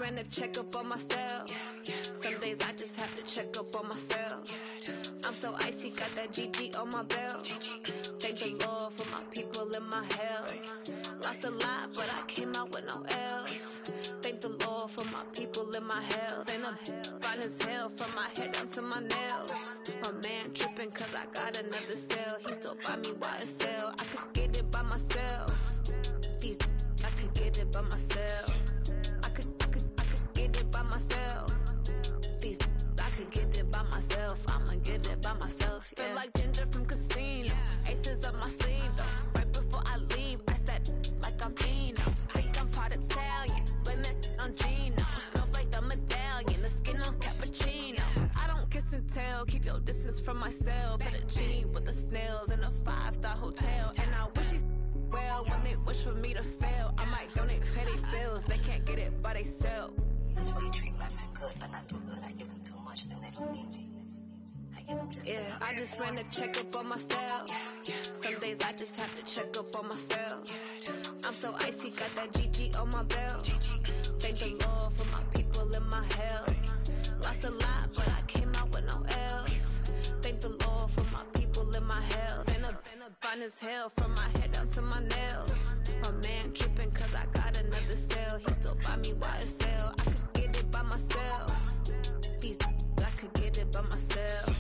ran a checkup on myself. Some days I just have to check up on myself. I'm so icy, got that GG on my belt. Thank the Lord for my people in my hell. Lost a lot, but I came out with no L's. Thank the Lord for my people in my hell. Then I'm fine as hell from my head down to my nails. My man tripping cause I got another cell. He still buy me YSL. I could get it by myself. These I could get it by myself. I could get it by myself. These I could get it by myself. I'ma get it by myself. Yeah. Feel like Ginger from Casino. Aces up my sleeve though. Right before I leave, I said like I'm Dino. Think I'm part Italian. Blame it on Gino. Smells like the medallion. The skin on cappuccino. I don't kiss and tell. Keep your distance from myself. At a gene with the snails in a 5-star hotel. And I wish he's well when they wish for me to fail. I might donate petty bills. They can't get it by themselves. That's why you treat my men good, but not too good. I give them too much, then they don't need me. I give them just I just ran a checkup on myself. Some days I just have to check up on myself. I'm so icy, got that GG on my belt. Thank the Lord for my people in my hell. Lost a lot, but I came out with no L's. Thank the Lord for my people in my hell. Then I'm fine as hell from my head down to my nails. My man tripping cause I got another cell. He still buy me YSL. I could get it by myself. These I could get it by myself.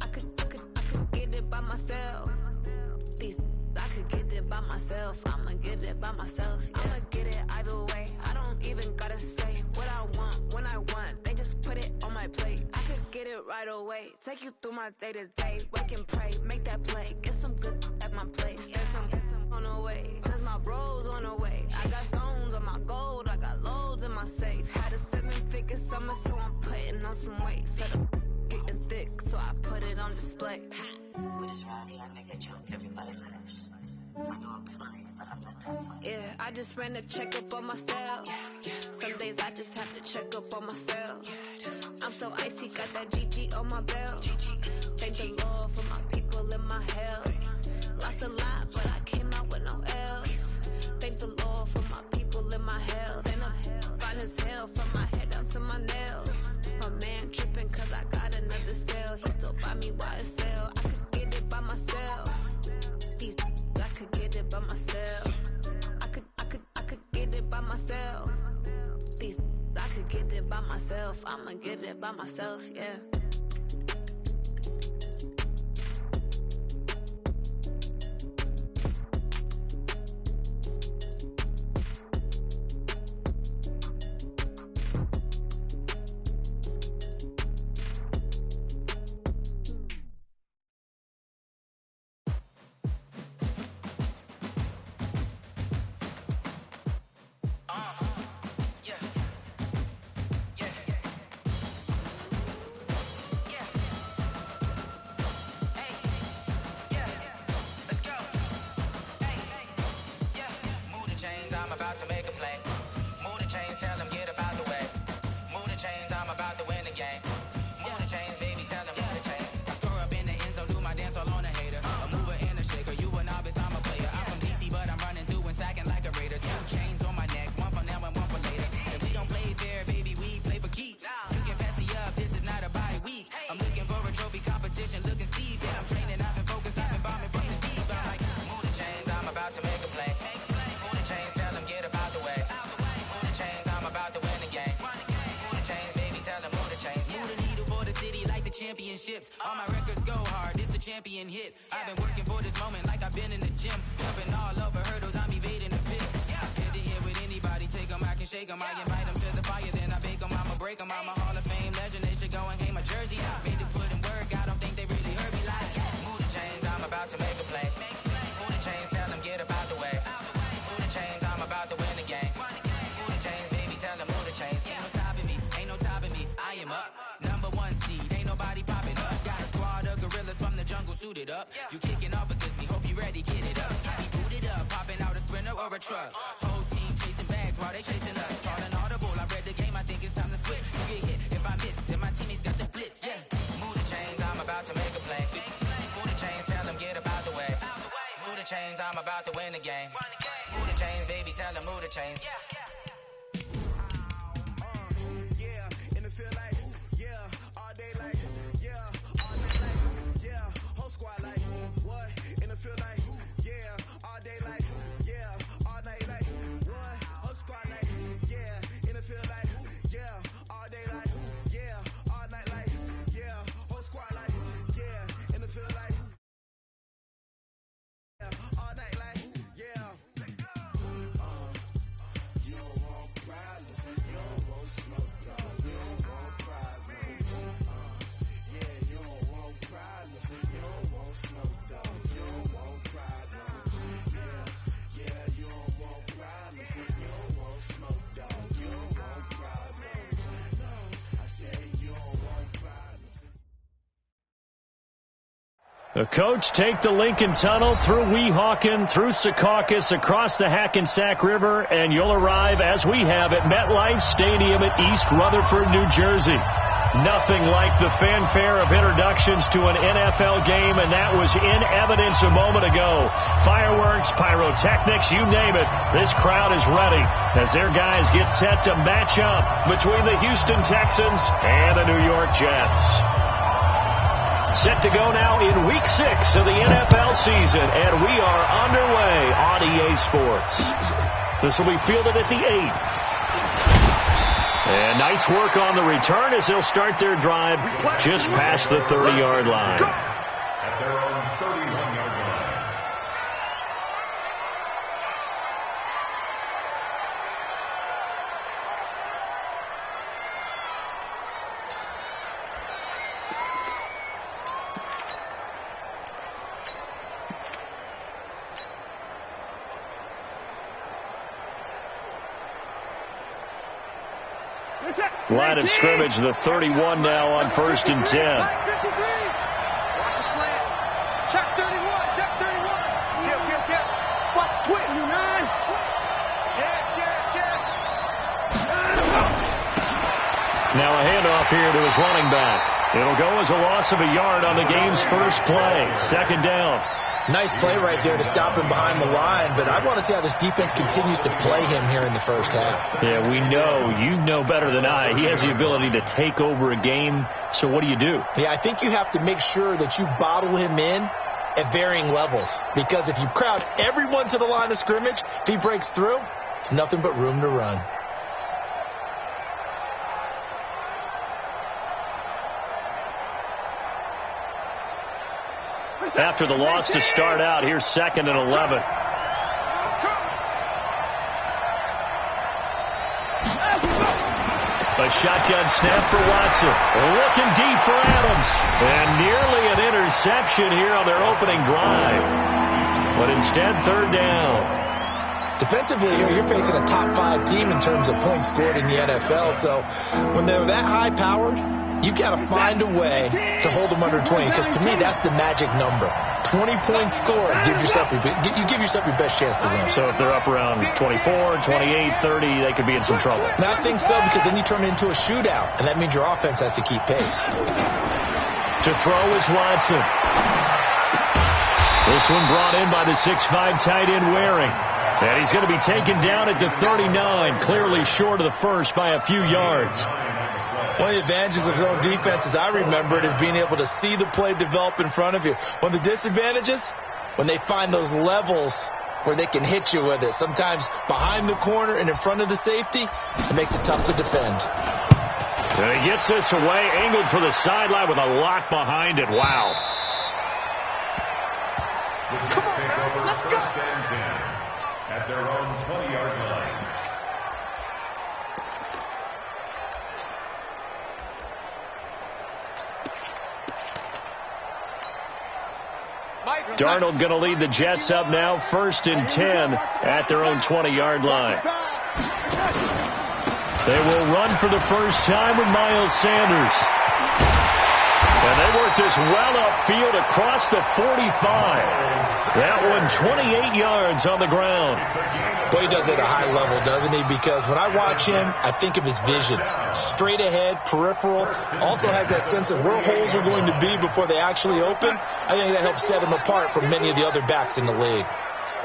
I could get it by myself. These I could get it by myself. I'ma get it by myself. Yeah. I'ma get it either way. I don't even gotta say what I want when I want. They just put it on my plate. I could get it right away. Take you through my day to day. Wake and pray, make that play. Get some good at my place. There's some on the way. Cause my bros on the way. I got stones on my gold. I got loads in my safe. Had a 7-figure summer, so I'm putting on some weight. Set up getting thick, so I put it on display. With this round here, I make a joke. Everybody laughs. I know I'm funny, but I'm not that funny. Yeah, I just ran a checkup on myself. Some days I just have to check up on myself. I'm so icy, got that GG on my belt. Thank the Lord for my people in my hell. Lost a lot, but I came out with no L's. Thank the Lord for my people in my hell. Then I'm fine as hell from my head down to my nails. My man tripping cause I got another cell. He still buy me YSL. I could get it by myself. These I could get it by myself. I could get it by myself. These I could get it by myself. I'ma get it by myself, yeah. Championships, all my records go hard, this a champion hit. I've been working for this moment like I've been in the gym. Jumping all over hurdles, I'm evading the pit. Head to head with anybody, take them, I can shake them. I invite them to the fire, then I bake them, I'ma break them. I'm a Hall of Fame legend, they should go and hang my jersey. Made to put in work, I don't think they really heard me like. Move the chains, I'm about to make a play. Move the chains, tell them get about the way. Move the chains, I'm about to win the game. Move the chains, baby, tell them move the chains. Ain't no stopping me, ain't no topping me, I am up. Number one seed, ain't nobody popping up. Got a squad of gorillas from the jungle suited up. You kicking off against me, hope you ready, get it up. I be booted up, popping out a Sprinter or a truck. Whole team chasing bags while they chasing us. Calling audible, I read the game, I think it's time to switch. You get hit, if I miss, then my teammates got the blitz, yeah. Move the chains, I'm about to make a play. Move the chains, tell them get about the way. Move the chains, I'm about to win the game. Move the chains, baby, tell them move the chains. The coach take the Lincoln Tunnel through Weehawken, through Secaucus, across the Hackensack River, and you'll arrive, as we have, at MetLife Stadium at East Rutherford, New Jersey. Nothing like the fanfare of introductions to an NFL game, and that was in evidence a moment ago. Fireworks, pyrotechnics, you name it. This crowd is ready as their guys get set to match up between the Houston Texans and the New York Jets. Set to go now in Week 6 of the NFL season, and we are underway on EA Sports. This will be fielded at the 8. And nice work on the return as they'll start their drive just past the 30-yard line. At their own 31-yard line. Line of scrimmage, the 31 now on 1st and 10. Watch the slant. Check 31. Check 31. Kill. Watch the twit. 9. Check. Now a handoff here to his running back. It'll go as a loss of a yard on the game's first play. 2nd down. Nice play right there to stop him behind the line, but I want to see how this defense continues to play him here in the first half. Yeah, we know. You know better than I. He has the ability to take over a game, so what do you do? Yeah, I think you have to make sure that you bottle him in at varying levels, because if you crowd everyone to the line of scrimmage, if he breaks through, it's nothing but room to run. After the loss to start out, here's 2nd and 11. A shotgun snap for Watson. Looking deep for Adams. And nearly an interception here on their opening drive. But instead, 3rd down. Defensively, you're facing a top 5 team in terms of points scored in the NFL. So when they're that high-powered, you've got to find a way to hold them under 20, because to me, that's the magic number. 20 points scored, you give yourself your best chance to win. So if they're up around 24, 28, 30, they could be in some trouble. And I think so, because then you turn it into a shootout, and that means your offense has to keep pace. To throw is Watson. This one brought in by the 6'5" tight end Waring. And he's going to be taken down at the 39, clearly short of the first by a few yards. One of the advantages of zone defense, as I remember it, is being able to see the play develop in front of you. One of the disadvantages, when they find those levels where they can hit you with it, sometimes behind the corner and in front of the safety, it makes it tough to defend. And he gets this away, angled for the sideline with a lock behind it. Wow. Come on, man. Let's go. At their own 20-yard line. Darnold going to lead the Jets up now, 1st and 10 at their own 20-yard line. They will run for the first time with Miles Sanders. And they work this well upfield across the 45. That one 28 yards on the ground. Boy, he does it at a high level, doesn't he? Because when I watch him, I think of his vision. Straight ahead, peripheral. Also has that sense of where holes are going to be before they actually open. I think that helps set him apart from many of the other backs in the league.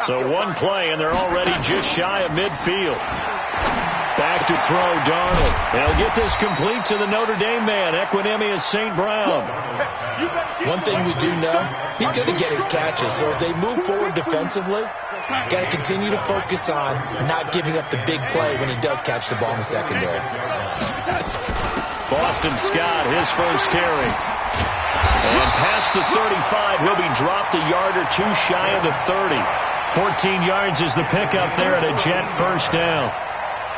So one play, and they're already just shy of midfield. Back to throw, Darnold. They'll get this complete to the Notre Dame man, Equanimeous St. Brown. One thing we do know, he's going to get his catches. So as they move forward defensively, got to continue to focus on not giving up the big play when he does catch the ball in the secondary. Boston Scott, his first carry. And past the 35, he'll be dropped a yard or two shy of the 30. 14 yards is the pickup there at a Jet first down.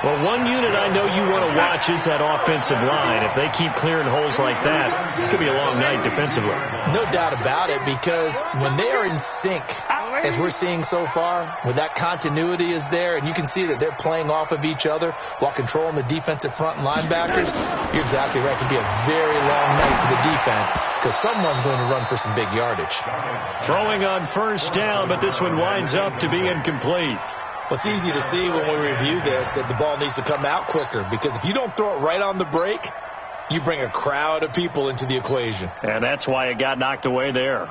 Well, one unit I know you want to watch is that offensive line. If they keep clearing holes like that, it could be a long night defensively. No doubt about it, because when they are in sync, as we're seeing so far, when that continuity is there, and you can see that they're playing off of each other while controlling the defensive front and linebackers, you're exactly right. It could be a very long night for the defense because someone's going to run for some big yardage. Throwing on first down, but this one winds up to be incomplete. Well, it's easy to see when we review this that the ball needs to come out quicker because if you don't throw it right on the break, you bring a crowd of people into the equation. And that's why it got knocked away there.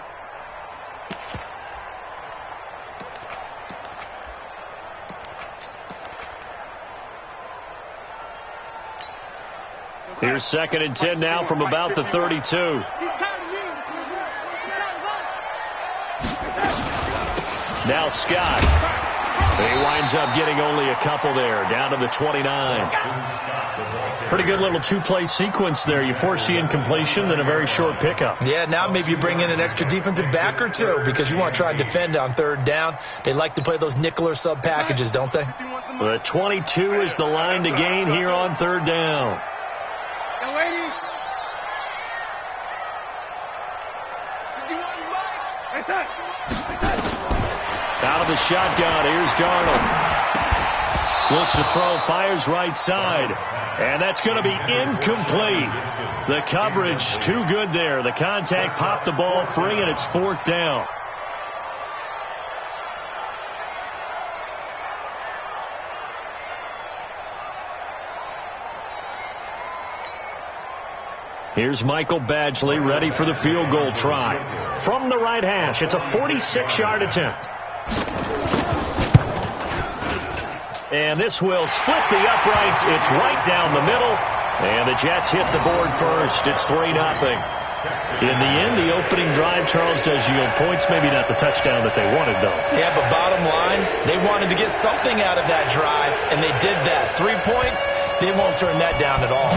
Here's 2nd and 10 now from about the 32. Now Scott. He winds up getting only a couple there, down to the 29. Pretty good little two-play sequence there. You force the incompletion, then a very short pickup. Yeah, now maybe you bring in an extra defensive back or two because you want to try and defend on 3rd down. They like to play those nickel or sub packages, don't they? The 22 is the line to gain here on 3rd down. Out of the shotgun, here's Darnold. Looks to throw, fires right side. And that's going to be incomplete. The coverage too good there. The contact popped the ball free, and it's 4th down. Here's Michael Badgley ready for the field goal try. From the right hash, it's a 46-yard attempt. And this will split the uprights. It's right down the middle. And the Jets hit the board first. It's 3-0. In the end, the opening drive, Charles, does yield points. Maybe not the touchdown that they wanted, though. Yeah, but bottom line, they wanted to get something out of that drive, and they did that. 3 points, they won't turn that down at all.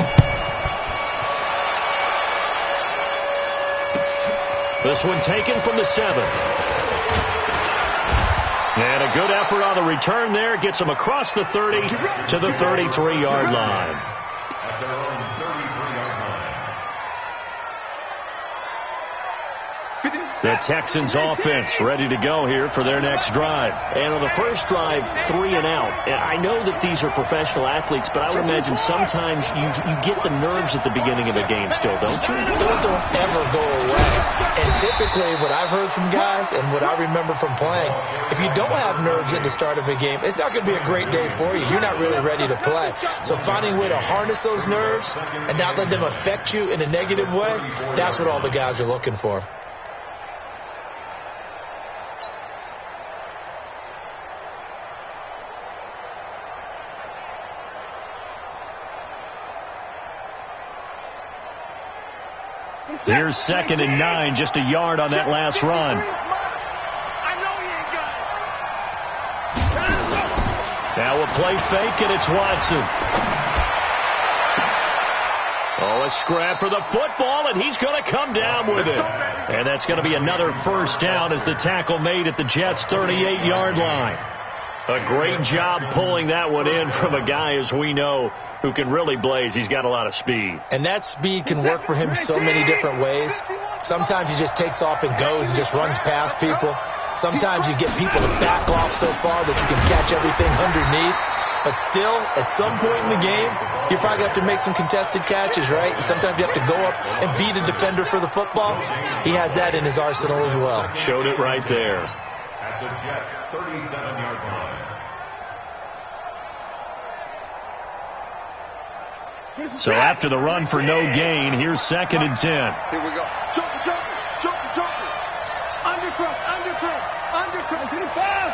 This one taken from the 7. And a good effort on the return there. Gets them across the 30 to the 33-yard line. At their own 33-yard line. The Texans offense ready to go here for their next drive. And on the first drive, 3 and out. And I know that these are professional athletes, but I would imagine sometimes you get the nerves at the beginning of a game still, don't you? Those don't ever go away. And typically what I've heard from guys and what I remember from playing, if you don't have nerves at the start of a game, it's not going to be a great day for you. You're not really ready to play. So finding a way to harness those nerves and not let them affect you in a negative way, that's what all the guys are looking for. Here's 2nd and 9, just a yard on that last run. Now a play fake, and it's Watson. Oh, a scrap for the football, and he's going to come down with it. And that's going to be another first down as the tackle made at the Jets' 38-yard line. A great job pulling that one in from a guy, as we know, who can really blaze. He's got a lot of speed. And that speed can work for him so many different ways. Sometimes he just takes off and goes and just runs past people. Sometimes you get people to back off so far that you can catch everything underneath. But still, at some point in the game, you probably have to make some contested catches, right? Sometimes you have to go up and beat a defender for the football. He has that in his arsenal as well. Showed it right there. At the Jets' 37-yard line. So after the run for no gain, here's 2nd and 10. Here we go. Jumper. Undercross. Hit him fast.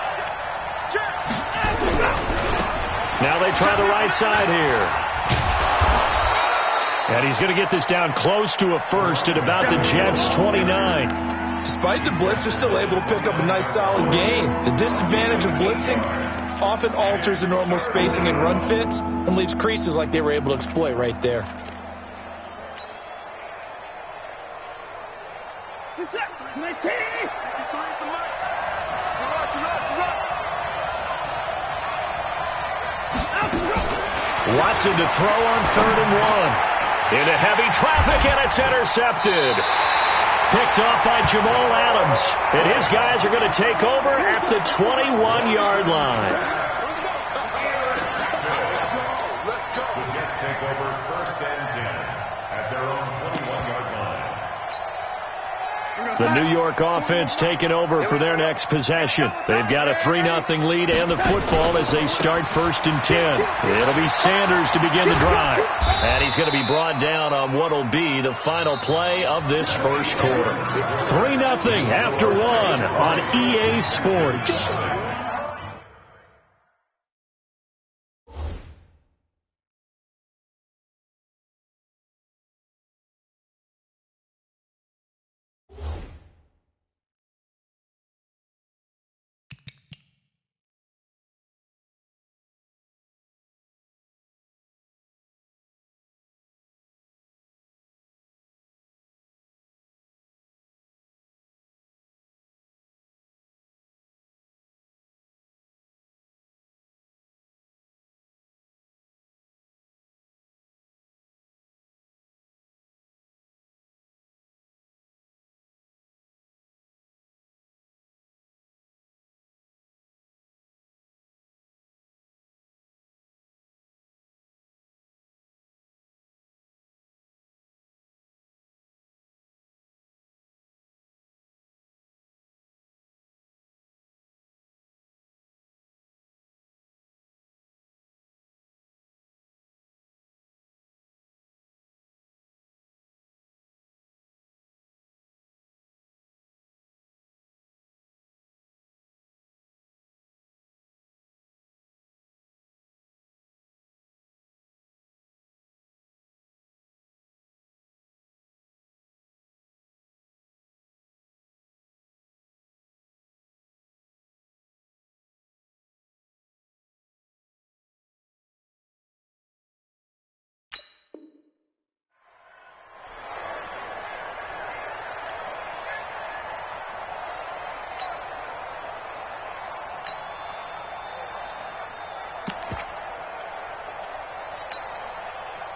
Now they try the right side here. And he's going to get this down close to a first at about the Jets' 29. Despite the blitz, they're still able to pick up a nice solid gain. The disadvantage of blitzing often alters the normal spacing and run fits and leaves creases like they were able to exploit right there. Watson to throw on 3rd and 1. Into heavy traffic, and it's intercepted. picked off by Jamal Adams. And his guys are going to take over at the 21-yard line. The Jets take over 1st and 10 at their own 21-yard line. The New York offense taking over for their next possession. They've got a 3-0 lead and the football as they start 1st and 10. It'll be Sanders to begin the drive. And he's going to be brought down on what will be the final play of this first quarter. 3-0 after 1 on EA Sports.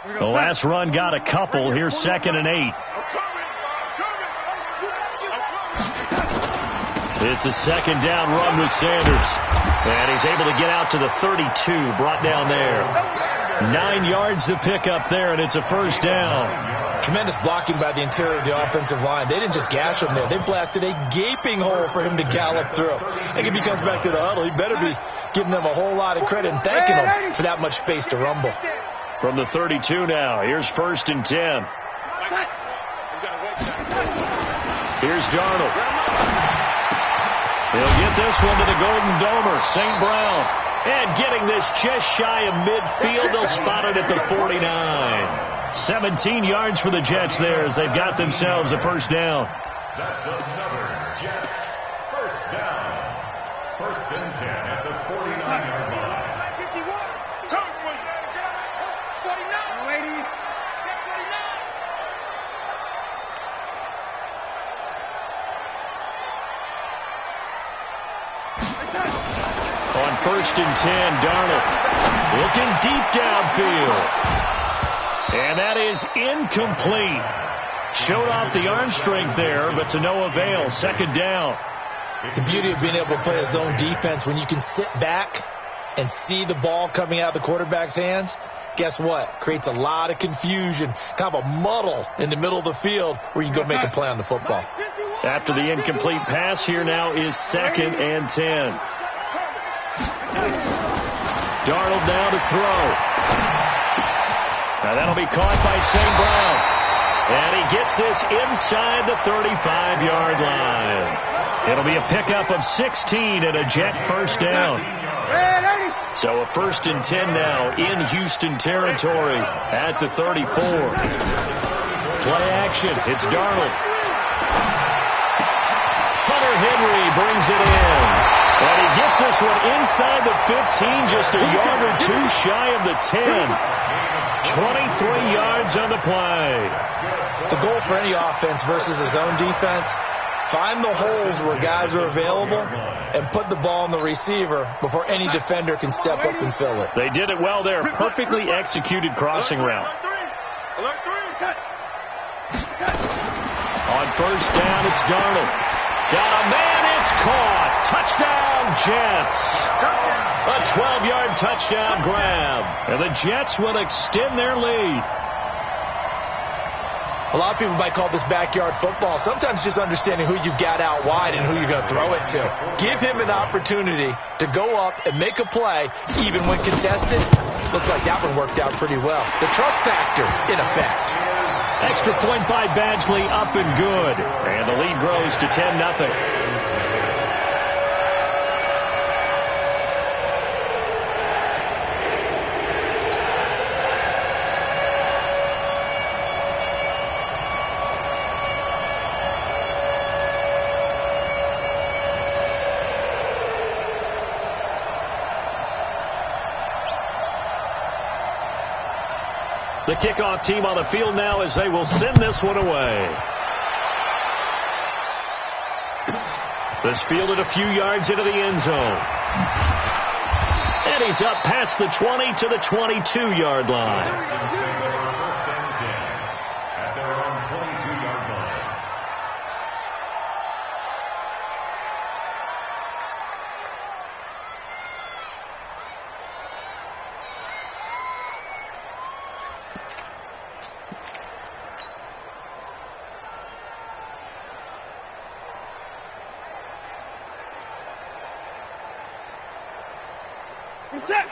The last run got a couple. Here's 2nd and 8. It's a 2nd down run with Sanders. And he's able to get out to the 32, brought down there. 9 yards to pick up there, and it's a 1st down. Tremendous blocking by the interior of the offensive line. They didn't just gash him there. They blasted a gaping hole for him to gallop through. I think if he comes back to the huddle, he better be giving them a whole lot of credit and thanking them for that much space to rumble. From the 32 now, here's 1st and 10. Here's Darnold. He'll get this one to the Golden Domer, St. Brown. And getting this just shy of midfield, they'll spot it at the 49. 17 yards for the Jets there as they've got themselves a 1st down. That's another Jets 1st down. 1st and 10 at the 49-yard line. On 1st and 10, Darnold looking deep downfield. And that is incomplete. Showed off the arm strength there, but to no avail. 2nd down. The beauty of being able to play a zone defense, when you can sit back and see the ball coming out of the quarterback's hands, guess what? Creates a lot of confusion, kind of a muddle in the middle of the field where you can go make a play on the football. After the incomplete pass, here now is 2nd and 10. Darnold now to throw. Now that'll be caught by St. Brown. And he gets this inside the 35-yard line. It'll be a pickup of 16 and a Jet 1st down. So a 1st and 10 now in Houston territory at the 34. Play action. It's Darnold. Hunter Henry brings it in. And he gets this one inside the 15, just a yard or two shy of the 10. 23 yards on the play. The goal for any offense versus a zone defense, find the holes where guys are available and put the ball in the receiver before any defender can step up and fill it. They did it well there. Perfectly executed crossing route. On first down. It's Darnold. Got a man. It's caught. Touchdown, Jets. A 12-yard touchdown grab. And the Jets will extend their lead. A lot of people might call this backyard football. Sometimes just understanding who you've got out wide and who you're going to throw it to. Give him an opportunity to go up and make a play, even when contested. Looks like that one worked out pretty well. The trust factor in effect. Extra point by Badgley, up and good. And the lead grows to 10-0. The kickoff team on the field now as they will send this one away. This fielded a few yards into the end zone. And he's up past the 20 to the 22-yard line. First and 10 at their own 22-yard line.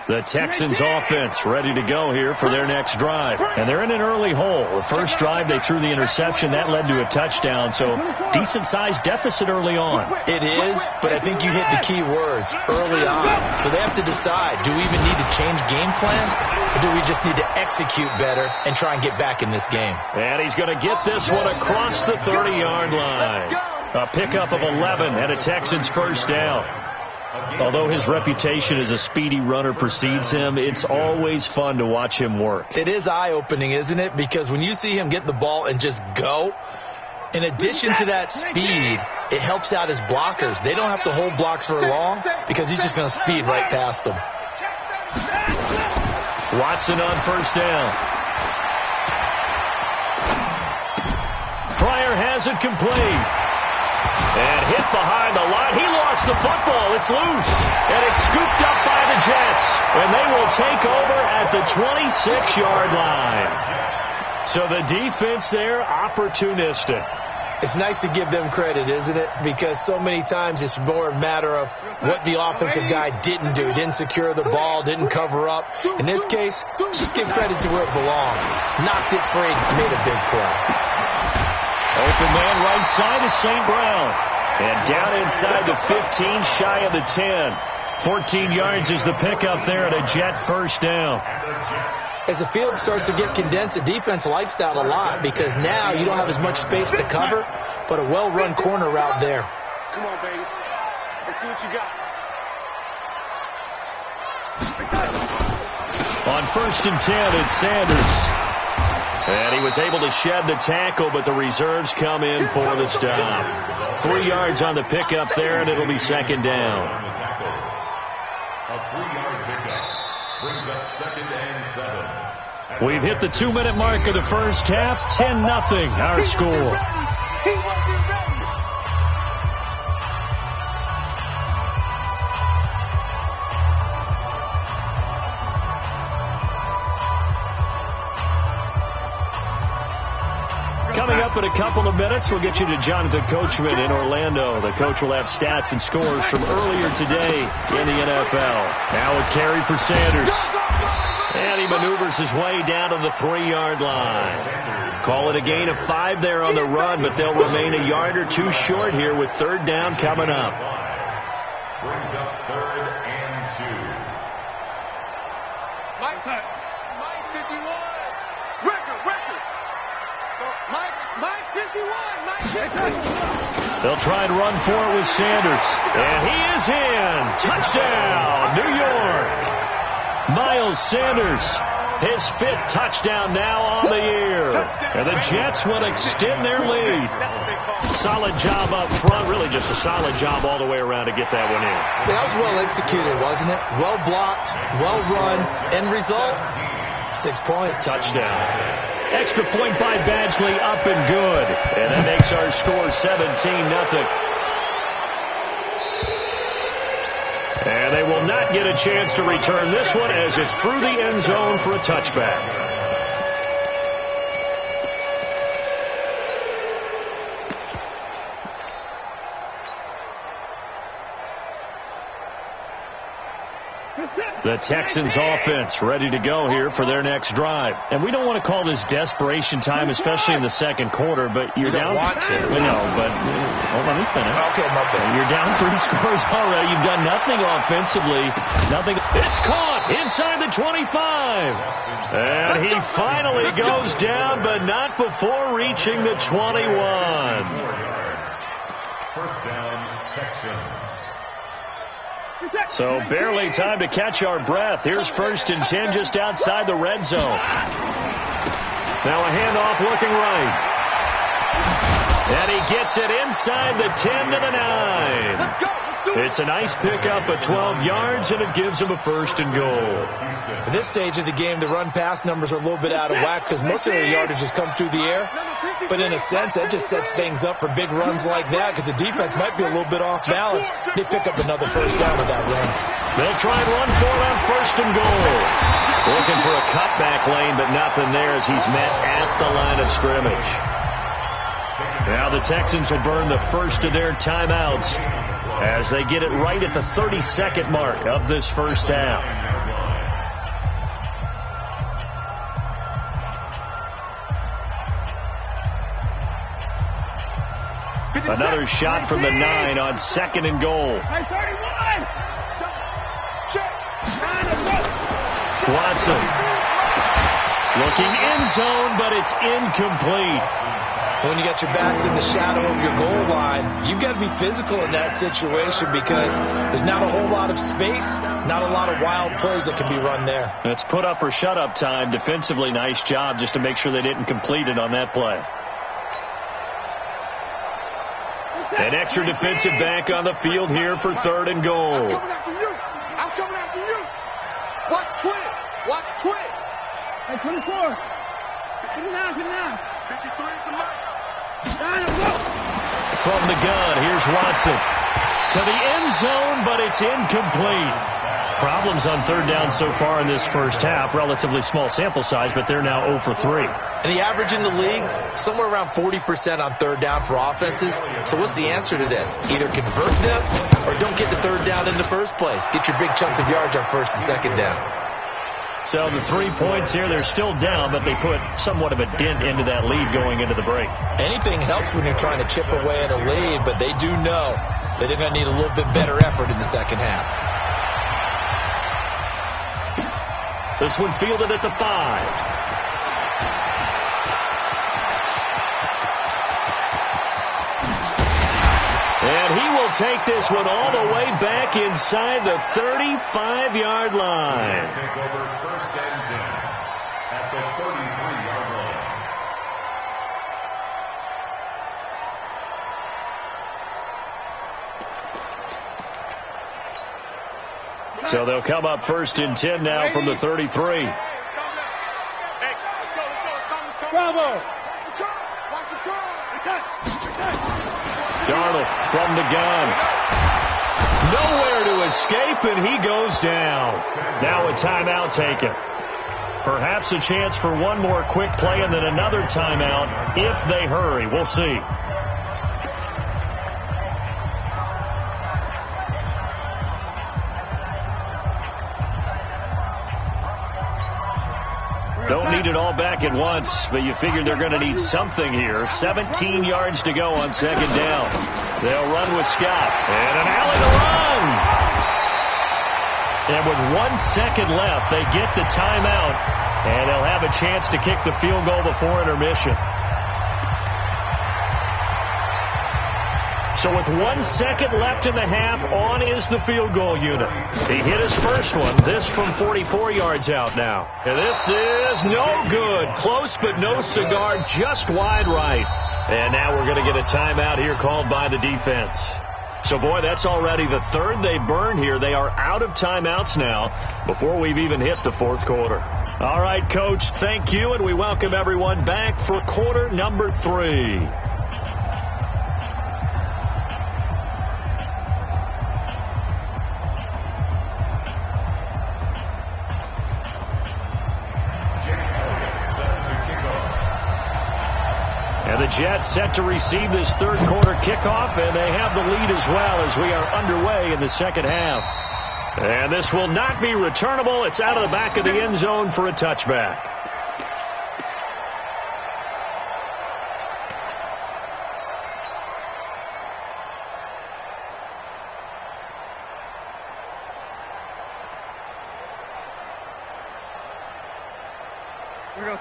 The Texans offense ready to go here for their next drive. And they're in an early hole. The first drive, they threw the interception. That led to a touchdown, so decent-sized deficit early on. It is, but I think you hit the key words, early on. So they have to decide, do we even need to change game plan, or do we just need to execute better and try and get back in this game? And he's going to get this one across the 30-yard line. A pickup of 11 and a Texans first down. Although his reputation as a speedy runner precedes him, it's always fun to watch him work. It is eye-opening, isn't it? Because when you see him get the ball and just go, in addition to that speed, it helps out his blockers. They don't have to hold blocks for long because he's just going to speed right past them. Watson on first down. Pryor has it complete. And hit behind the line. He lost the football. It's loose. And it's scooped up by the Jets. And they will take over at the 26-yard line. So the defense there, opportunistic. It's nice to give them credit, isn't it? Because so many times it's more a matter of what the offensive guy didn't do. Didn't secure the ball, didn't cover up. In this case, just give credit to where it belongs. Knocked it free, made a big play. Open man right side is St. Brown. And down inside the 15, shy of the 10. 14 yards is the pickup there at a Jet first down. As the field starts to get condensed, the defense likes that a lot because now you don't have as much space to cover, but a well-run corner route there. Come on, baby. Let's see what you got. On first and 10, it's Sanders. And he was able to shed the tackle, but the reserves come in for the stop. 3 yards on the pickup there, and it'll be second down. A 3-yard pickup brings up second and 7. We've hit the 2-minute mark of the first half. 10-0 our score. Coming up in a couple of minutes, we'll get you to Jonathan Coachman in Orlando. The coach will have stats and scores from earlier today in the NFL. Now a carry for Sanders. And he maneuvers his way down to the 3-yard line. Call it a gain of 5 there on the run, but they'll remain a yard or two short here with third down coming up. Brings up third and 2. Mike 51. Record. Mike 51. Mike 51. They'll try and run for it with Sanders. And he is in. Touchdown, New York. Miles Sanders, his 5th touchdown now on the year. And the Jets will extend their lead. Solid job up front. Really just a solid job all the way around to get that one in. That was well executed, wasn't it? Well blocked, well run. End result, 6 points. Touchdown. Extra point by Badgley, up and good. And that makes our score 17-0. And they will not get a chance to return this one as it's through the end zone for a touchback. The Texans offense ready to go here for their next drive. And we don't want to call this desperation time, especially in the second quarter, but you're down. Want to. No, but hold on, let me finish. Okay, my bad. You're down 3 scores already. You've done nothing offensively. Nothing. It's caught inside the 25. And he finally goes down, but not before reaching the 21. 4 yards. First down, Texans. So barely time to catch our breath. Here's 1st and 10 just outside the red zone. Now a handoff looking right. And he gets it inside the 10 to the 9. Let's go. It's a nice pickup of 12 yards, and it gives him a 1st and goal. At this stage of the game, the run-pass numbers are a little bit out of whack because most of their yardage has come through the air. But in a sense, that just sets things up for big runs like that because the defense might be a little bit off balance. They pick up another 1st down with that run. They'll try and run for it on 1st and goal. Looking for a cutback lane, but nothing there as he's met at the line of scrimmage. Now the Texans will burn the first of their timeouts as they get it right at the 32nd mark of this first half. Another shot from the 9 on 2nd and goal. Watson looking end zone, but it's incomplete. When you got your backs in the shadow of your goal line, you've got to be physical in that situation because there's not a whole lot of space, not a lot of wild plays that can be run there. It's put up or shut up time. Defensively, nice job just to make sure they didn't complete it on that play. An extra defensive back on the field here for 3rd and goal. I'm coming after you. I'm coming after you. Watch Twitch. Watch Twitch. Hey, 24. Get it now. 53 is the mark. From the gun, here's Watson. To the end zone, but it's incomplete. Problems on 3rd down so far in this first half. Relatively small sample size, but they're now 0 for 3. And the average in the league, somewhere around 40% on 3rd down for offenses. So what's the answer to this? Either convert them or don't get the 3rd down in the first place. Get your big chunks of yards on 1st and 2nd down. So the 3 points here, they're still down, but they put somewhat of a dent into that lead going into the break. Anything helps when you're trying to chip away at a lead, but they do know that they're going to need a little bit better effort in the second half. This one fielded at the 5. And he will take this one all the way back inside the 35-yard line. Take over 1st and 10 at the 33-yard line. So they'll come up 1st and 10 now from the 33. Bravo. Darnold from the gun. Nowhere to escape, and he goes down. Now a timeout taken. Perhaps a chance for one more quick play and then another timeout if they hurry. We'll see. Don't need it all back at once, but you figure they're going to need something here. 17 yards to go on 2nd down. They'll run with Scott. And an alley to run. And with 1 second left, they get the timeout. And they'll have a chance to kick the field goal before intermission. So with 1 second left in the half, on is the field goal unit. He hit his first one, this from 44 yards out now. And this is no good. Close but no cigar, just wide right. And now we're going to get a timeout here called by the defense. So, boy, that's already the third they burned here. They are out of timeouts now before we've even hit the fourth quarter. All right, Coach, thank you, and we welcome everyone back for quarter number 3. And the Jets set to receive this third quarter kickoff, and they have the lead as well as we are underway in the second half. And this will not be returnable. It's out of the back of the end zone for a touchback.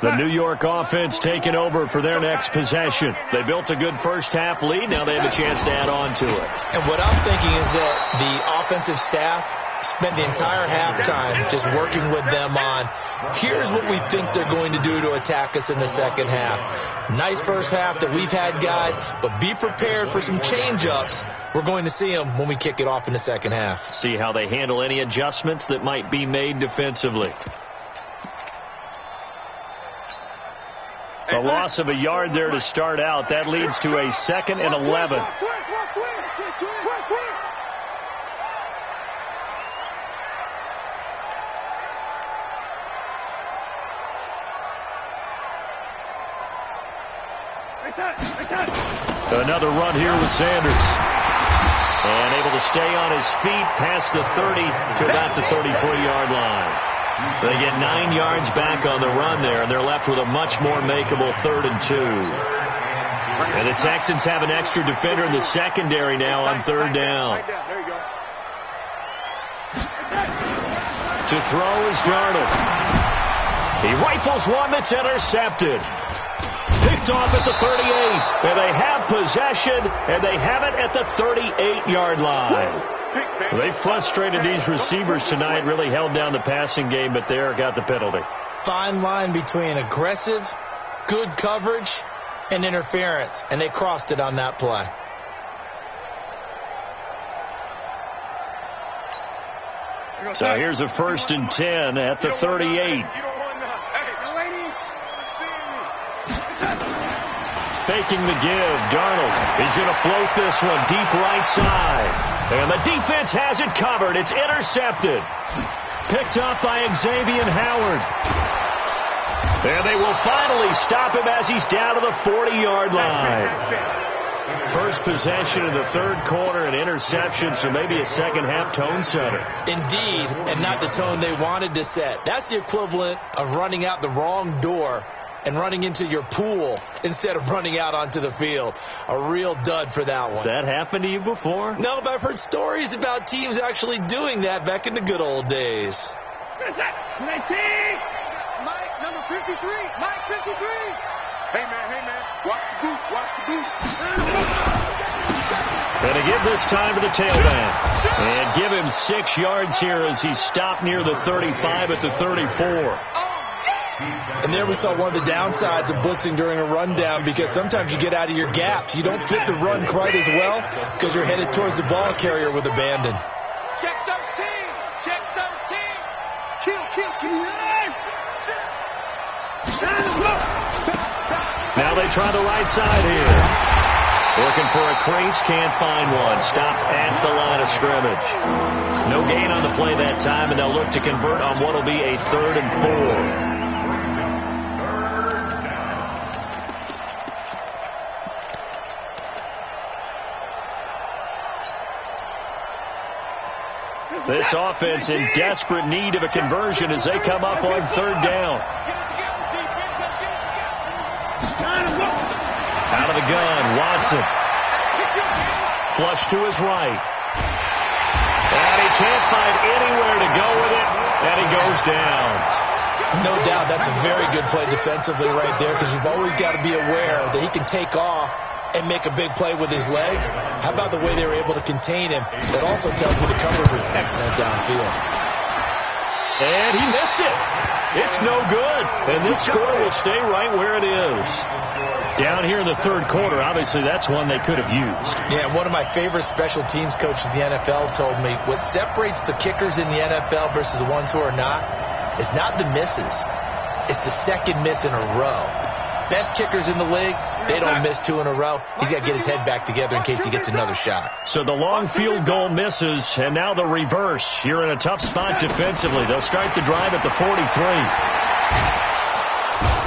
The New York offense taking over for their next possession. They built a good first-half lead. Now they have a chance to add on to it. And what I'm thinking is that the offensive staff spent the entire halftime just working with them on, here's what we think they're going to do to attack us in the second half. Nice first half that we've had, guys, but be prepared for some change-ups. We're going to see them when we kick it off in the second half. See how they handle any adjustments that might be made defensively. The loss of a yard there to start out. That leads to a 2nd and 11. Another run here with Sanders. And able to stay on his feet past the 30 to about the 33-yard line. They get 9 yards back on the run there, and they're left with a much more makeable 3rd and 2. And the Texans have an extra defender in the secondary now on 3rd down. To throw is Darnold. He rifles one that's intercepted. Picked off at the 38. And they have possession, and they have it at the 38-yard line. They frustrated these receivers tonight, really held down the passing game, but there got the penalty. Fine line between aggressive, good coverage, and interference, and they crossed it on that play. So here's a 1st and 10 at the 38. Faking the give. Darnold. He's going to float this one deep right side. And the defense has it covered. It's intercepted. Picked up by Xavier Howard. And they will finally stop him as he's down to the 40-yard line. First possession in the third quarter, an interception, so maybe a second-half tone setter. Indeed, and not the tone they wanted to set. That's the equivalent of running out the wrong door and running into your pool instead of running out onto the field. A real dud for that one. Has that happened to you before? No, but I've heard stories about teams actually doing that back in the good old days. What is that? 19! Mike, number 53. Mike, 53. Hey, man. Watch the boot. And to give this time to the tailback. And give him 6 yards here as he's stopped near the 35 at the 34. And there we saw one of the downsides of blitzing during a rundown, because sometimes you get out of your gaps. You don't fit the run quite as well because you're headed towards the ball carrier with abandon. Check 13. Kill. Now they try the right side here. Looking for a crease, can't find one. Stopped at the line of scrimmage. No gain on the play that time, and they'll look to convert on what will be a 3rd and 4. This offense in desperate need of a conversion as they come up on 3rd down. Out of the gun, Watson. Flush to his right. And he can't find anywhere to go with it, and he goes down. No doubt that's a very good play defensively right there, because you've always got to be aware that he can take off and make a big play with his legs. How about the way they were able to contain him? That also tells me the coverage was excellent downfield. And he missed it. It's no good. And this score will stay right where it is. Down here in the third quarter, obviously that's one they could have used. Yeah, one of my favorite special teams coaches in the NFL told me what separates the kickers in the NFL versus the ones who are not is not the misses. It's the second miss in a row. Best kickers in the league, they don't miss 2 in a row. He's got to get his head back together in case he gets another shot. So the long field goal misses, and now the reverse. You're in a tough spot defensively. They'll start the drive at the 43.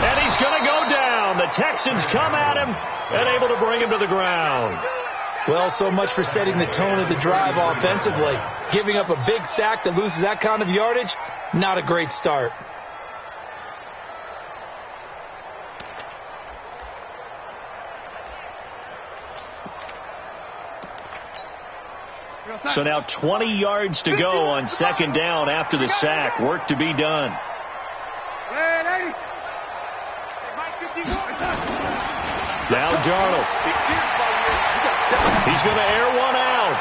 And he's going to go down. The Texans come at him and able to bring him to the ground. Well, so much for setting the tone of the drive offensively. Giving up a big sack that loses that kind of yardage, not a great start. So now 20 yards to go on second down after the sack. Work to be done. Now Darnold. He's going to air one out.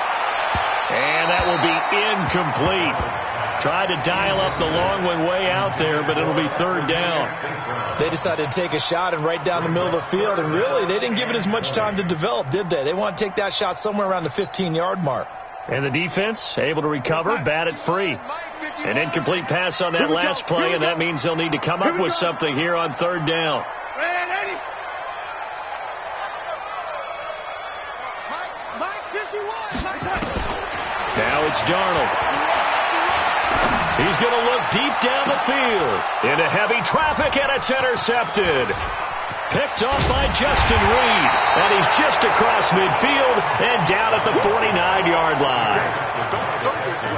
And that will be incomplete. Tried to dial up the long one way out there, but it'll be third down. They decided to take a shot and right down the middle of the field, and really they didn't give it as much time to develop, did they? They want to take that shot somewhere around the 15-yard mark. And the defense able to recover, bat it free. An incomplete pass on that last play, and that means they'll need to come up with something here on third down. Now it's Darnold. He's going to look deep down the field into heavy traffic, and it's intercepted. Picked off by Justin Reed, and he's just across midfield and down at the 49-yard line.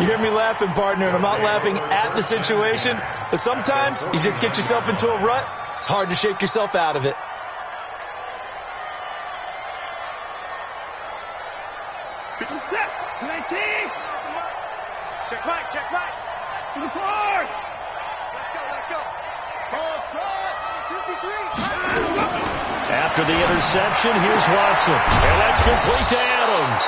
You hear me laughing, partner, and I'm not laughing at the situation, but sometimes you just get yourself into a rut. It's hard to shake yourself out of it. Check right. To the floor. Let's go. Ball try. 53. After the interception, here's Watson. And that's complete to Adams.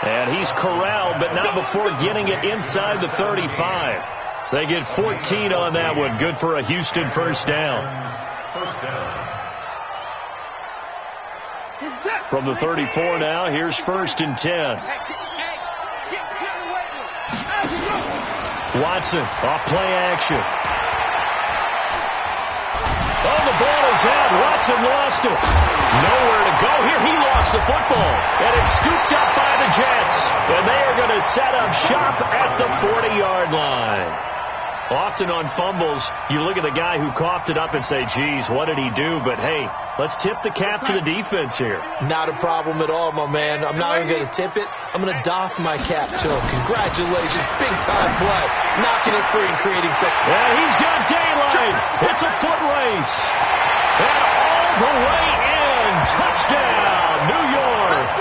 And he's corralled, but not before getting it inside the 35. They get 14 on that one. Good for a Houston first down. From the 34 now, here's first and 10. Watson off play action. Oh, the ball is out. Watson lost it. Nowhere to go here. He lost the football. And it's scooped up by the Jets. And they are going to set up shop at the 40-yard line. Often on fumbles, you look at the guy who coughed it up and say, geez, what did he do? But, hey, let's tip the cap to the defense here. Not a problem at all, my man. I'm not even going to tip it. I'm going to doff my cap to him. Congratulations. Big-time play. Knocking it free and creating something. And he's got daylight. It's a foot race. And all the way in. Touchdown, New York.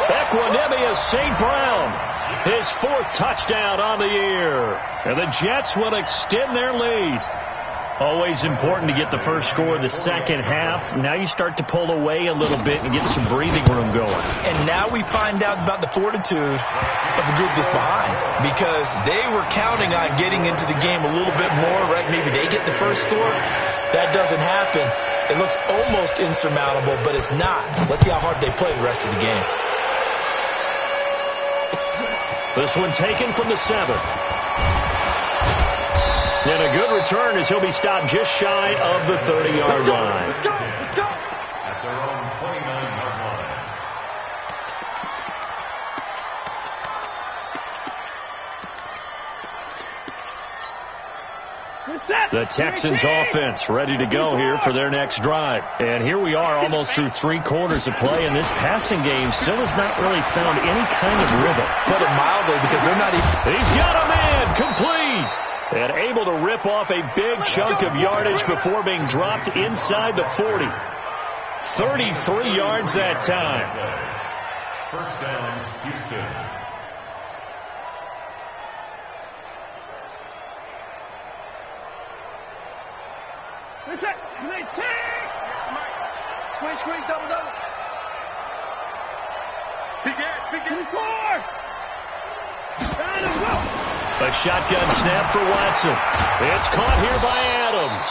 Equanimous St. Brown. His fourth touchdown on the year. And the Jets will extend their lead. Always important to get the first score of the second half. Now you start to pull away a little bit and get some breathing room going. And now we find out about the fortitude of the group that's behind. Because they were counting on getting into the game a little bit more, right? Maybe they get the first score. That doesn't happen. It looks almost insurmountable, but it's not. Let's see how hard they play the rest of the game. This one taken from the 7. And a good return as he'll be stopped just shy of the 30-yard line. Let's go. At their own 29-yard line. The Texans offense ready to go here for their next drive. And here we are almost through 3 quarters of play, and this passing game still has not really found any kind of rhythm. Put it mildly, because they're not even... He's got a man complete. And able to rip off a big chunk of yardage before being dropped inside the 40. 33 yards that time. First down, Houston. Squeeze, double. Big four. Down and go. A shotgun snap for Watson. It's caught here by Adams.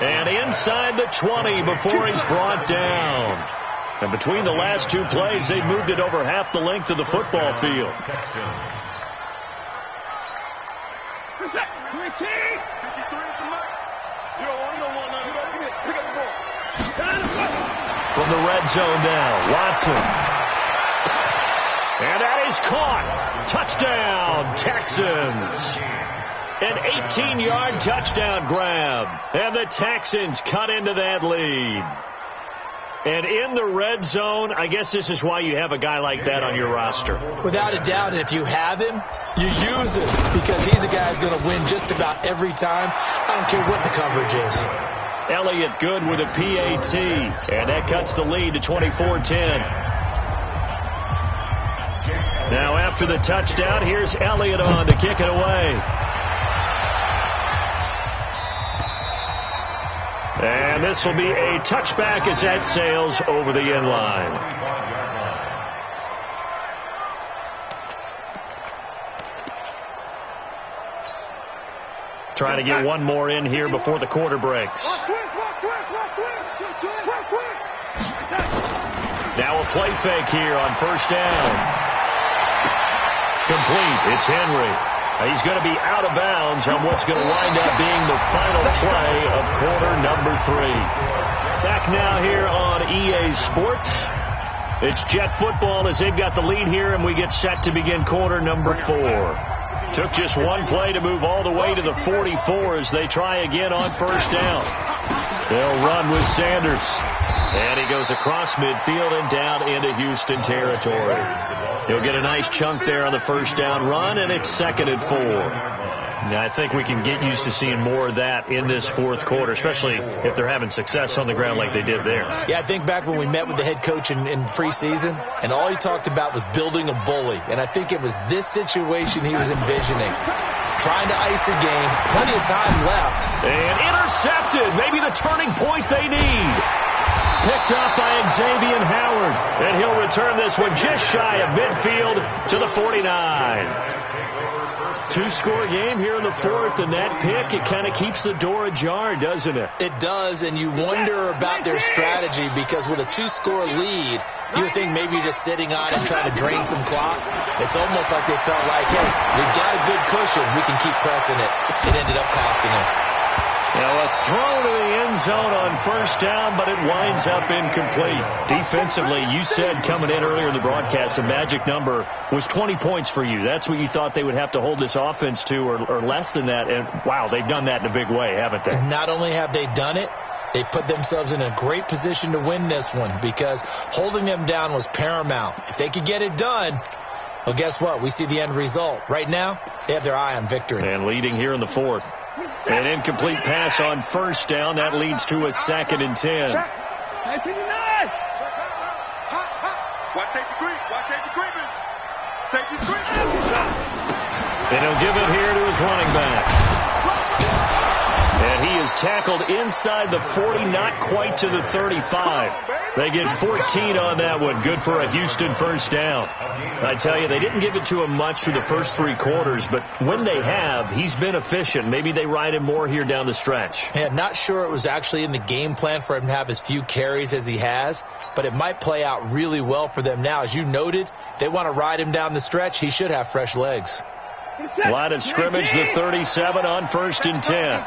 And inside the 20 before he's brought down. And between the last two plays, they've moved it over half the length of the football field. From the red zone now, Watson. And that is caught. Touchdown, Texans. An 18-yard touchdown grab. And the Texans cut into that lead. And in the red zone, I guess this is why you have a guy like that on your roster. Without a doubt, and if you have him, you use him because he's a guy who's going to win just about every time. I don't care what the coverage is. Elliott good with a PAT, and that cuts the lead to 24-10. Now after the touchdown, here's Elliott on to kick it away. And this will be a touchback as that sails over the end line. Trying to get one more in here before the quarter breaks. Now a play fake here on first down. Complete. It's Henry. He's going to be out of bounds on what's going to wind up being the final play of quarter number 3. Back now here on EA Sports. It's Jet football as they've got the lead here, and we get set to begin quarter number 4. Took just one play to move all the way to the 44 as they try again on first down. They'll run with Sanders. And he goes across midfield and down into Houston territory. He'll get a nice chunk there on the first down run, and it's 2nd and 4. Now, I think we can get used to seeing more of that in this fourth quarter, especially if they're having success on the ground like they did there. Yeah, I think back when we met with the head coach in preseason, and all he talked about was building a bully. And I think it was this situation he was envisioning. Trying to ice a game, plenty of time left. And intercepted, maybe the turning point they need. Picked up by Xavier Howard. And he'll return this one just shy of midfield to the 49. Two-score game here in the fourth, and that pick, it kind of keeps the door ajar, doesn't it? It does, and you wonder about their strategy because with a two-score lead, you would think maybe just sitting on it and trying to drain some clock. It's almost like they felt like, hey, we've got a good cushion. We can keep pressing it. It ended up costing them. Now a throw to the end zone on first down, but it winds up incomplete. Defensively, you said coming in earlier in the broadcast, the magic number was 20 points for you. That's what you thought they would have to hold this offense to, or less than that. And, wow, they've done that in a big way, haven't they? And not only have they done it, they put themselves in a great position to win this one because holding them down was paramount. If they could get it done, well, guess what? We see the end result. Right now, they have their eye on victory. And leading here in the fourth. An incomplete pass on first down. That leads to a 2nd and 10. Watch safety creep. Watch safety creeping. Safety creeping. And he'll give it here to his running back. And he is tackled inside the 40, not quite to the 35. They get 14 on that one. Good for a Houston first down. I tell you, they didn't give it to him much through the first 3 quarters, but when they have, he's been efficient. Maybe they ride him more here down the stretch. Yeah, not sure it was actually in the game plan for him to have as few carries as he has, but it might play out really well for them now. As you noted, if they want to ride him down the stretch, he should have fresh legs. Line of scrimmage, the 37 on 1st and 10.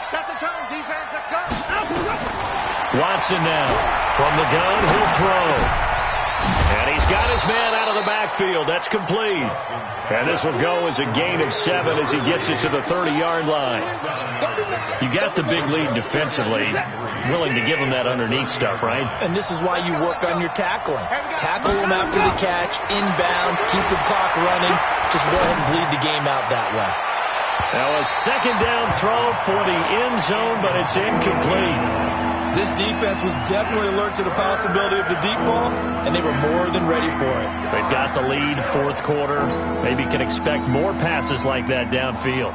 Set the tone, defense. Let's go. Watson now. From the gun, he'll throw. And he's got his man out of the backfield. That's complete. And this will go as a gain of 7 as he gets it to the 30-yard line. You got the big lead defensively. Willing to give him that underneath stuff, right? And this is why you work on your tackling. Tackle him after the catch, inbounds, keep the clock running. Just go ahead and bleed the game out that way. Now a 2nd down throw for the end zone, but it's incomplete. This defense was definitely alert to the possibility of the deep ball, and they were more than ready for it. They've got the lead, fourth quarter. Maybe can expect more passes like that downfield.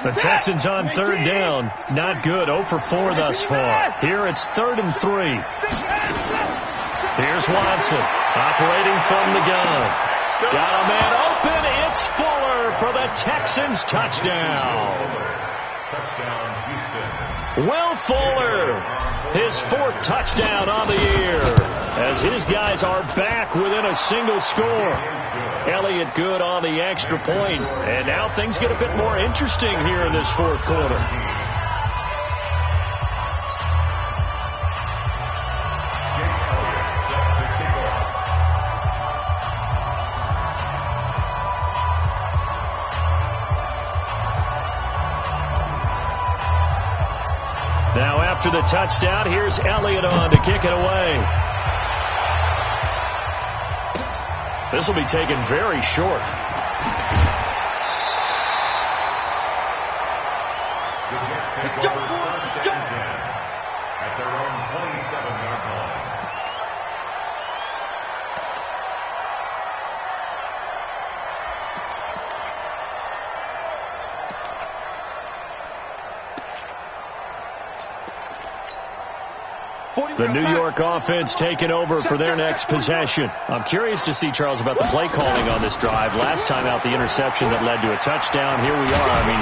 The Texans on third down. Not good. 0 for 4 thus far. Here it's 3rd and 3. Here's Watson operating from the gun. Got a man open. It's Fuller for the Texans touchdown. Touchdown, Houston. Will Fuller, his 4th touchdown on the year, as his guys are back within a single score. Elliott good on the extra point, and now things get a bit more interesting here in this 4th quarter. Now after the touchdown, here's Elliott on to kick it away. This will be taken very short. The Jets take over first and 10 at their own 27-yard line. The New York offense taking over for their next possession. I'm curious to see, Charles, about the play calling on this drive. Last time out, the interception that led to a touchdown. Here we are. I mean,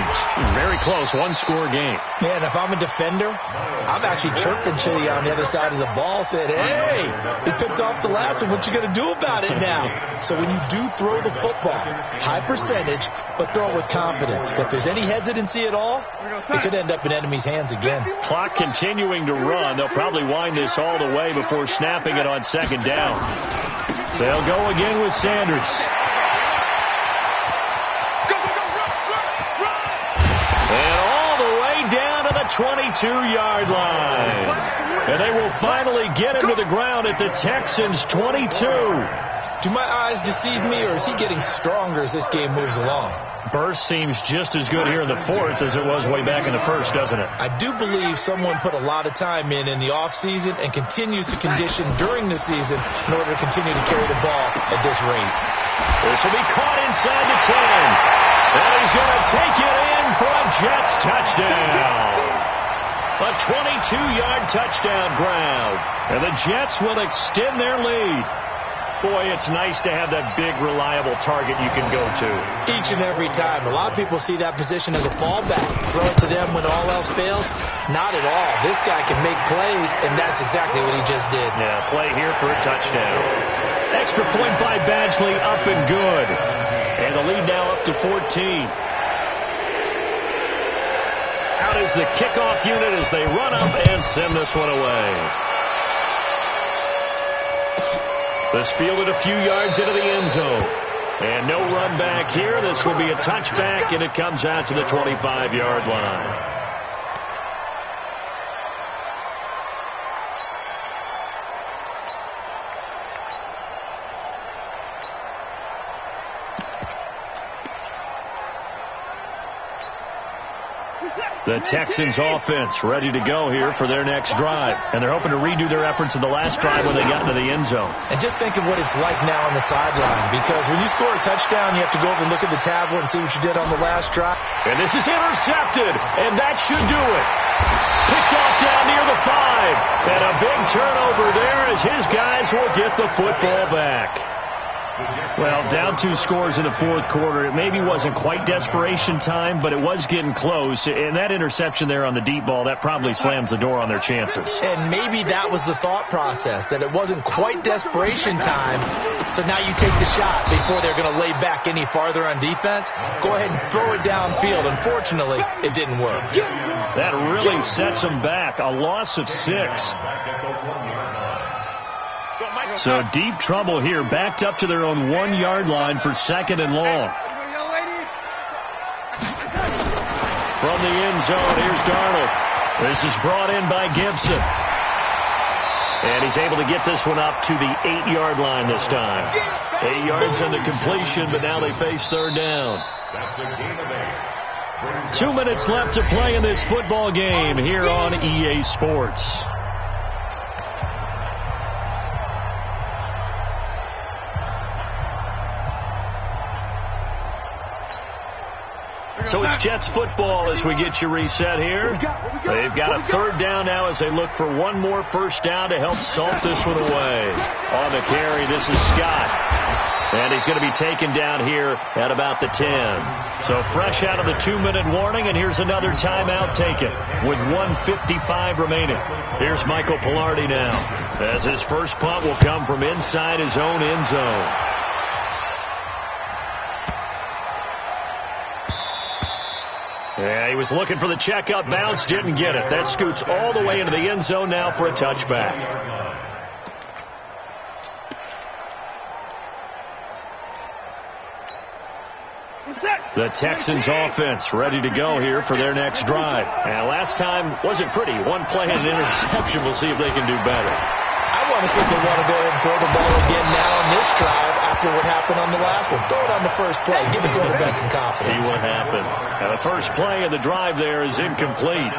very close, one-score game. Man, if I'm a defender, I'm actually chirping Chili on the other side of the ball, said, hey, he picked off the last one. What you going to do about it now? So when you do throw the football, high percentage, but throw it with confidence. If there's any hesitancy at all, it could end up in enemy's hands again. Clock continuing to run. They'll probably wind this all the way before snapping it on 2nd down. They'll go again with Sanders. And all the way down to the 22-yard line. And they will finally get him to the ground at the Texans' 22. Do my eyes deceive me, or is he getting stronger as this game moves along? Burst seems just as good here in the 4th as it was way back in the 1st, doesn't it? I do believe someone put a lot of time in the offseason and continues to condition during the season in order to continue to carry the ball at this rate. This will be caught inside the 10. And he's going to take it in for a Jets touchdown. A 22-yard touchdown ground. And the Jets will extend their lead. Boy, it's nice to have that big, reliable target you can go to. Each and every time. A lot of people see that position as a fallback. Throw it to them when all else fails. Not at all. This guy can make plays, and that's exactly what he just did. Yeah, play here for a touchdown. Extra point by Badgley, up and good. And the lead now up to 14. Out is the kickoff unit as they run up and send this one away. This fielded a few yards into the end zone. And no run back here. This will be a touchback, and it comes out to the 25-yard line. The Texans offense ready to go here for their next drive. And they're hoping to redo their efforts in the last drive when they got into the end zone. And just think of what it's like now on the sideline, because when you score a touchdown, you have to go over and look at the tablet and see what you did on the last drive. And this is intercepted, and that should do it. Picked off down near the 5. And a big turnover there as his guys will get the football back. Well, down 2 scores in the 4th quarter. It maybe wasn't quite desperation time, but it was getting close. And that interception there on the deep ball, that probably slams the door on their chances. And maybe that was the thought process, that it wasn't quite desperation time. So now you take the shot before they're going to lay back any farther on defense. Go ahead and throw it downfield. Unfortunately, it didn't work. That really sets them back. A loss of 6. So deep trouble here, backed up to their own 1-yard line for 2nd and long. From the end zone, here's Darnold. This is brought in by Gibson. And he's able to get this one up to the 8-yard line this time. 8 yards on the completion, but now they face 3rd down. That's a gain of 8. 2 minutes left to play in this football game here on EA Sports. So it's Jets football as we get you reset here. They've got a third down now as they look for one more first down to help salt this one away. On the carry, this is Scott. And he's going to be taken down here at about the 10. So fresh out of the 2-minute warning, and here's another timeout taken with 1:55 remaining. Here's Michael Pilardi now as his first punt will come from inside his own end zone. Yeah, he was looking for the checkup bounce, didn't get it. That scoots all the way into the end zone now for a touchback. The Texans offense ready to go here for their next drive. And last time wasn't pretty. One play and an interception. We'll see if they can do better. I want to see if they want to go ahead and throw the ball again now on this drive after what happened on the last one. Throw it on the first play. Give the quarterback some confidence. See what happens. Now the first play of the drive there is incomplete.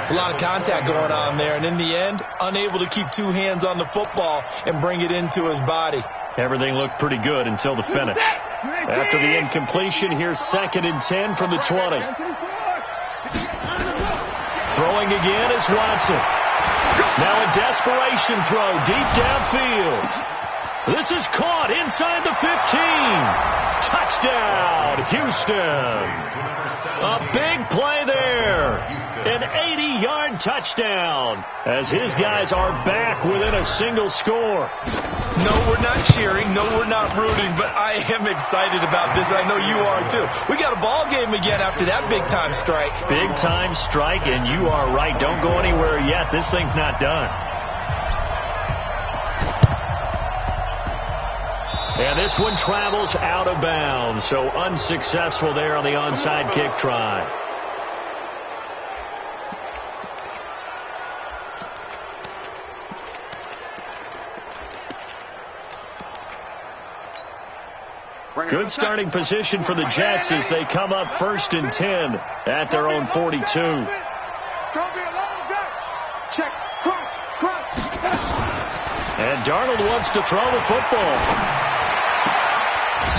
It's a lot of contact going on there. And in the end, unable to keep two hands on the football and bring it into his body. Everything looked pretty good until the finish. After the incompletion, here's 2nd and 10 from the 20. Throwing again is Watson. Now a desperation throw deep downfield. This is caught inside the 15. Touchdown, Houston. A big play there. An 80-yard touchdown as his guys are back within a single score. No, we're not cheering. No, we're not rooting, but I am excited about this. I know you are, too. We got a ball game again after that big-time strike. Big-time strike, and you are right. Don't go anywhere yet. This thing's not done. And this one travels out of bounds, so unsuccessful there on the onside kick try. Good starting position for the Jets as they come up 1st and 10 at their own 42. And Darnold wants to throw the football.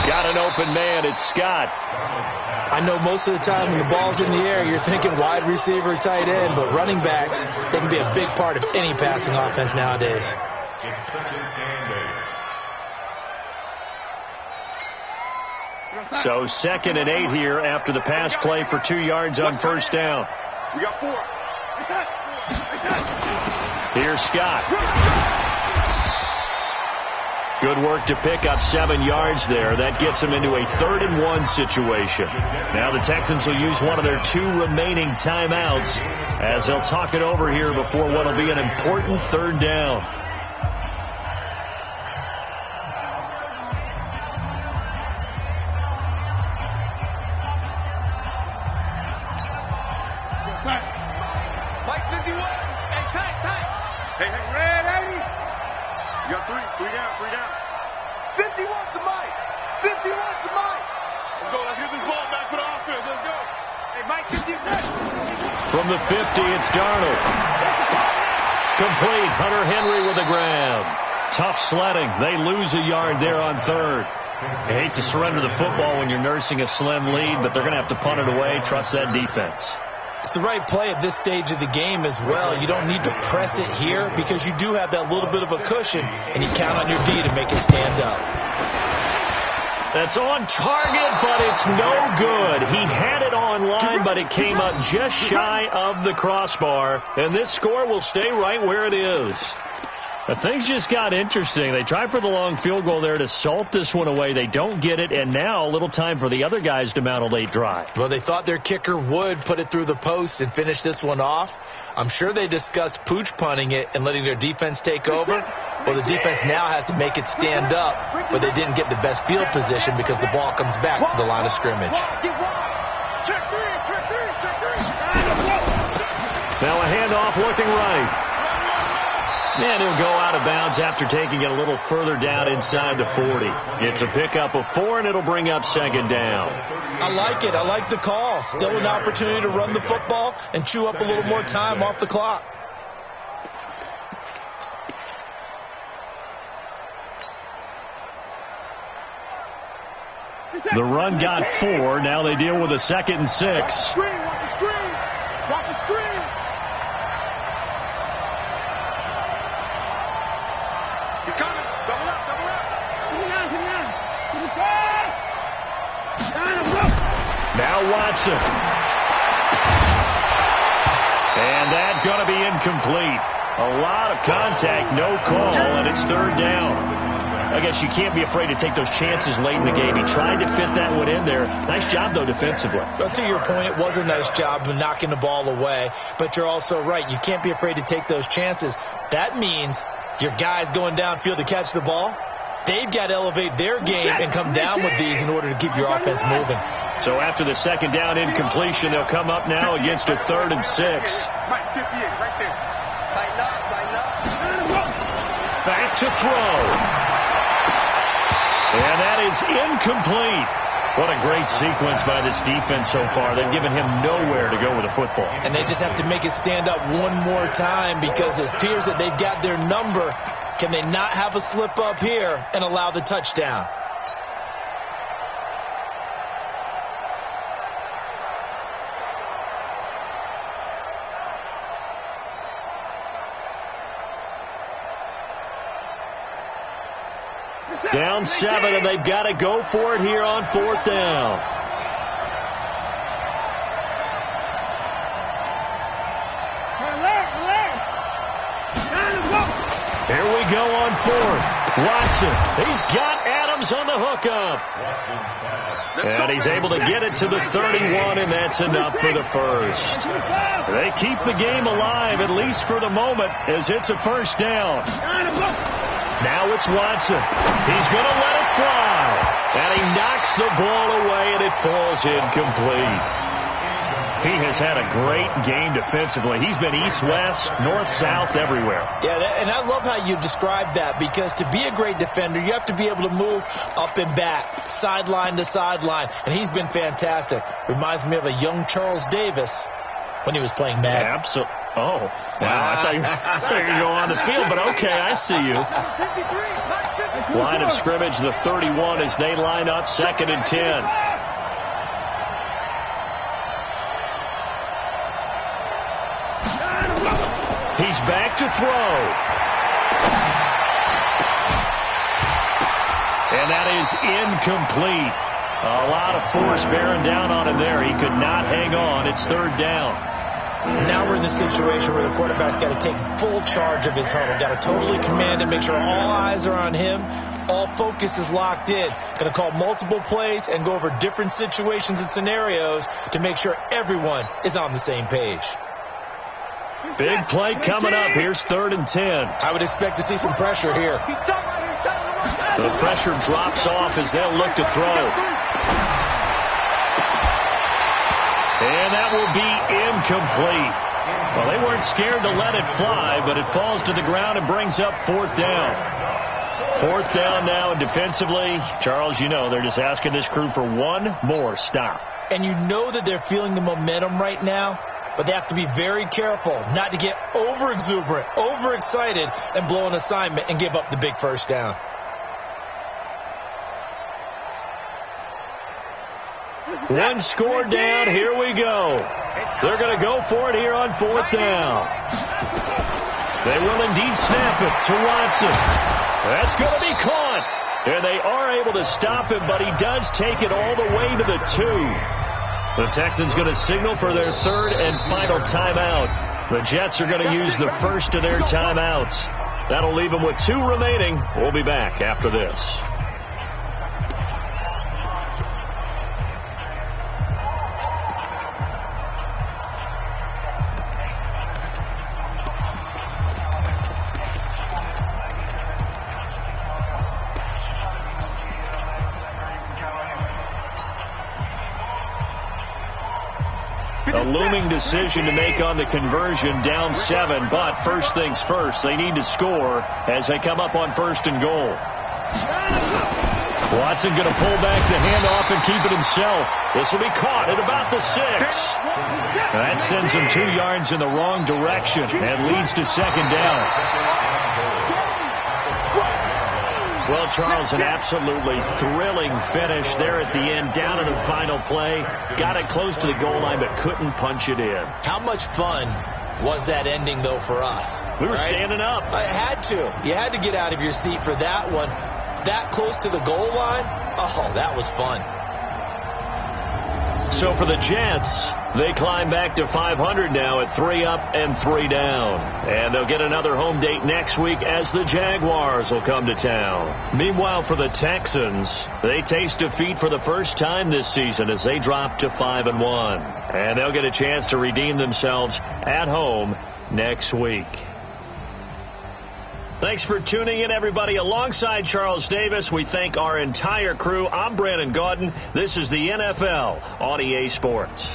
Got an open man. It's Scott. I know most of the time when the ball's in the air, you're thinking wide receiver, tight end, but running backs, they can be a big part of any passing offense nowadays. So 2nd and 8 here after the pass play for 2 yards on first down. We got 4. Here's Scott. Good work to pick up 7 yards there. That gets them into a 3rd and 1 situation. Now the Texans will use one of their 2 remaining timeouts as they'll talk it over here before what will be an important 3rd down. Mike 51. Hey, tight. Hey, red 80. You got 3 down. 51's the Mike. 51's the Mike. Let's go. Let's get this ball back for the offense. Let's go. Hey, Mike 56. From the 50, it's Darnold. Complete. Hunter Henry with a grab. Tough sledding. They lose a yard there on 3rd. You hate to surrender the football when you're nursing a slim lead, but they're going to have to punt it away. Trust that defense. It's the right play at this stage of the game as well. You don't need to press it here because you do have that little bit of a cushion, and you count on your D to make it stand up. That's on target, but it's no good. He had it on line, but it came up just shy of the crossbar, and this score will stay right where it is. But things just got interesting. They tried for the long field goal there to salt this one away. They don't get it, and now a little time for the other guys to mount a late drive. Well, they thought their kicker would put it through the post and finish this one off. I'm sure they discussed pooch punting it and letting their defense take over. Well, the defense now has to make it stand up, but they didn't get the best field position because the ball comes back to the line of scrimmage. Now a handoff looking right. And he'll go out of bounds after taking it a little further down inside the 40. It's a pickup of 4, and it'll bring up 2nd down. I like it. I like the call. Still an opportunity to run the football and chew up a little more time off the clock. The run got 4. Now they deal with a 2nd and 6. Watch the screen. Watch the screen. Watch the screen. He's coming. Double up. Double up. Now Watson. And that's going to be incomplete. A lot of contact, no call, and it's 3rd down. I guess you can't be afraid to take those chances late in the game. He tried to fit that one in there. Nice job, though, defensively. But to your point, it was a nice job of knocking the ball away. But you're also right. You can't be afraid to take those chances. That means your guys going downfield to catch the ball, they've got to elevate their game and come down with these in order to keep your offense moving. So after the 2nd down incompletion, they'll come up now against a 3rd and 6. Right, 58, right there. Tighten up, tighten up. Back to throw. And that is incomplete. What a great sequence by this defense so far. They've given him nowhere to go with the football. And they just have to make it stand up one more time because it appears that they've got their number. Can they not have a slip up here and allow the touchdown? Down 7, and they've got to go for it here on 4th down. Here we go on 4th. Watson, he's got Adams on the hookup. And he's able to get it to the 31, and that's enough for the first. They keep the game alive, at least for the moment, as it's a 1st down. Now it's Watson. He's going to let it fly. And he knocks the ball away, and it falls incomplete. He has had a great game defensively. He's been east-west, north-south, everywhere. Yeah, and I love how you described that, because to be a great defender, you have to be able to move up and back, sideline to sideline, and he's been fantastic. Reminds me of a young Charles Davis when he was playing Madden. Absolutely. Oh, wow. I thought you were going to go on the field, but okay, I see you. Line of scrimmage, the 31, as they line up 2nd and 10. He's back to throw. And that is incomplete. A lot of force bearing down on him there. He could not hang on. It's 3rd down. Now we're in the situation where the quarterback's got to take full charge of his huddle. Got to totally command and make sure all eyes are on him. All focus is locked in. Going to call multiple plays and go over different situations and scenarios to make sure everyone is on the same page. Big play coming up. Here's 3rd and 10. I would expect to see some pressure here. The pressure drops off as they'll look to throw. And that will be incomplete. Well, they weren't scared to let it fly, but it falls to the ground and brings up 4th down. 4th down now, and defensively, Charles, you know, they're just asking this crew for one more stop. And you know that they're feeling the momentum right now, but they have to be very careful not to get over-exuberant, overexcited, and blow an assignment and give up the big 1st down. One score down. Here we go. They're going to go for it here on 4th down. They will indeed snap it to Watson. That's going to be caught. And they are able to stop him, but he does take it all the way to the 2. The Texans going to signal for their 3rd and final timeout. The Jets are going to use the first of their timeouts. That'll leave them with 2 remaining. We'll be back after this. A looming decision to make on the conversion, down 7, but first things first, they need to score as they come up on 1st and goal. Watson going to pull back the handoff and keep it himself. This will be caught at about the 6. That sends him 2 yards in the wrong direction and leads to 2nd down. Well, Charles, an absolutely thrilling finish there at the end, down in the final play. Got it close to the goal line, but couldn't punch it in. How much fun was that ending, though, for us? We were standing up. I had to. You had to get out of your seat for that one. That close to the goal line? Oh, that was fun. So for the Jets, they climb back to 500 now at 3 up and 3 down. And they'll get another home date next week as the Jaguars will come to town. Meanwhile, for the Texans, they taste defeat for the first time this season as they drop to 5-1. And they'll get a chance to redeem themselves at home next week. Thanks for tuning in, everybody. Alongside Charles Davis, we thank our entire crew. I'm Brandon Gaudin. This is the NFL on EA Sports.